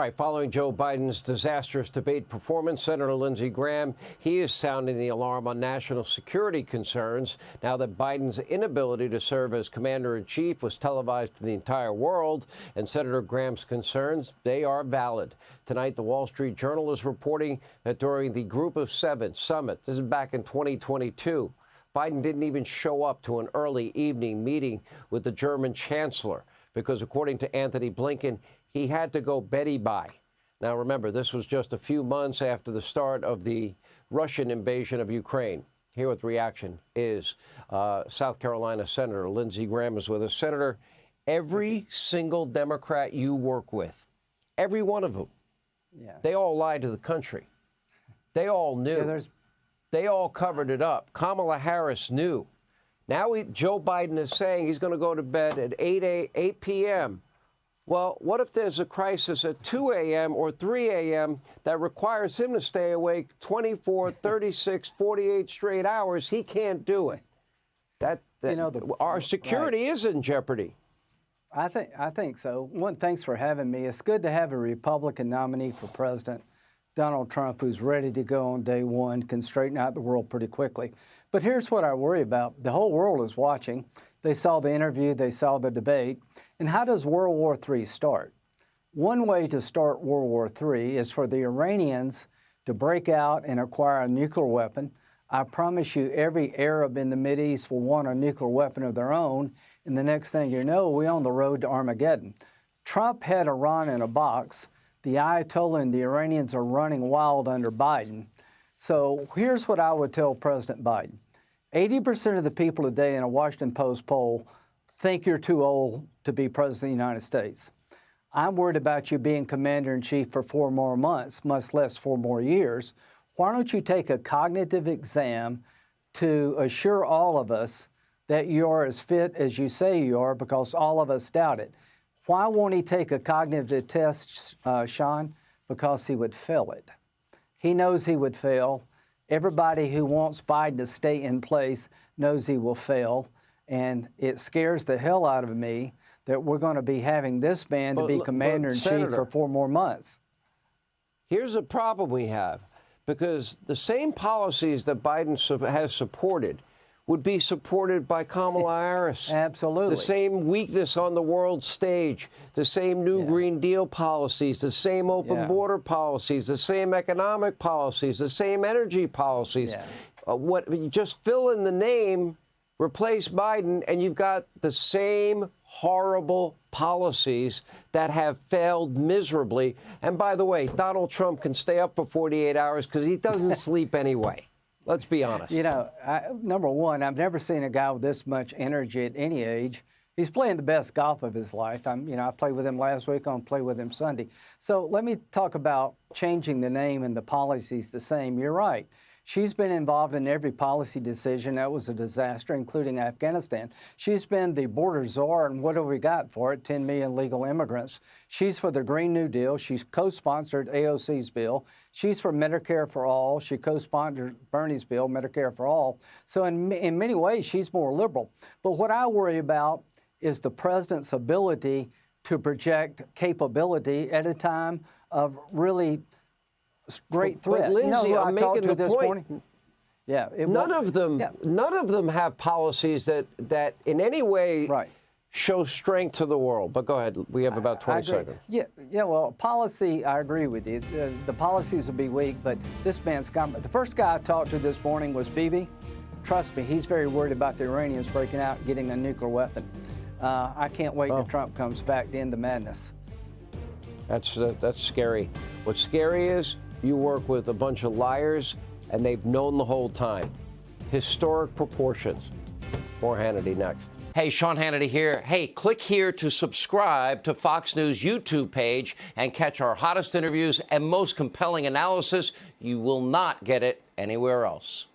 All right, following Joe Biden's disastrous debate performance, Senator Lindsey Graham, he is sounding the alarm on national security concerns now that Biden's inability to serve as commander-in-chief was televised to the entire world. And Senator Graham's concerns, they are valid. Tonight, the Wall Street Journal is reporting that during the Group of Seven summit, this is back in 2022, Biden didn't even show up to an early evening meeting with the German chancellor because, according to Anthony Blinken, he had to go Betty bye. Now, remember, this was just a few months after the start of the Russian invasion of Ukraine. Here what the reaction is. South Carolina Senator Lindsey Graham is with us. Senator, every single Democrat you work with, every one of them, they all lied to the country. They all knew. They all covered it up. Kamala Harris knew. Now Joe Biden is saying he's going to go to bed at 8 p.m. Well, what if there's a crisis at 2 a.m. or 3 a.m. that requires him to stay awake 24, 36, 48 straight hours? He can't do it. Our security is in jeopardy. I think so. Thanks for having me. It's good to have a Republican nominee for president, Donald Trump, who's ready to go on day one, can straighten out the world pretty quickly. But here's what I worry about. The whole world is watching. They saw the interview. They saw the debate. And how does World War III start? One way to start World War III is for the Iranians to break out and acquire a nuclear weapon. I promise you every Arab in the Mideast will want a nuclear weapon of their own. And the next thing you know, we're on the road to Armageddon. Trump had Iran in a box. The Ayatollah and the Iranians are running wild under Biden. So here's what I would tell President Biden. 80% of the people today in a Washington Post poll think you're too old to be president of the United States. I'm worried about you being commander-in-chief for 4 more months, much less 4 more years. Why don't you take a cognitive exam to assure all of us that you're as fit as you say you are, because all of us doubt it. Why won't he take a cognitive test, Sean? Because he would fail it. He knows he would fail. Everybody who wants Biden to stay in place knows he will fail. And it scares the hell out of me that we're going to be having this man to be commander-in-chief for 4 more months. Here's a problem we have, because the same policies that Biden has supported would be supported by Kamala Harris. Absolutely. The same weakness on the world stage, the same new Green Deal policies, the same open border policies, the same economic policies, the same energy policies. Just fill in the name, replace Biden, and you've got the same horrible policies that have failed miserably. And by the way, Donald Trump can stay up for 48 hours because he doesn't sleep anyway. Let's be honest. You know, number one, I've never seen a guy with this much energy at any age. He's playing the best golf of his life. I played with him last week. I'm going to play with him Sunday. So let me talk about changing the name and the policies the same. You're right. She's been involved in every policy decision that was a disaster, including Afghanistan. She's been the border czar, and what have we got for it? 10 million legal immigrants. She's for the Green New Deal. She's co-sponsored AOC's bill. She's for Medicare for all. She co-sponsored Bernie's bill, Medicare for all. So in many ways, she's more liberal. But what I worry about is the president's ability to project capability at a time of really great threat. But Lindsey, I'm making the point. Morning? None of them have policies that in any way show strength to the world. But go ahead. We have about 20 seconds. Well, policy, I agree with you. The policies will be weak, but this man's the first guy I talked to this morning was Bibi. Trust me, he's very worried about the Iranians breaking out and getting a nuclear weapon. I can't wait till Trump comes back to end the madness. That's scary. What's scary is you work with a bunch of liars, and they've known the whole time. Historic proportions. More Hannity next. Hey, Sean Hannity here. Hey, click here to subscribe to Fox News YouTube page and catch our hottest interviews and most compelling analysis. You will not get it anywhere else.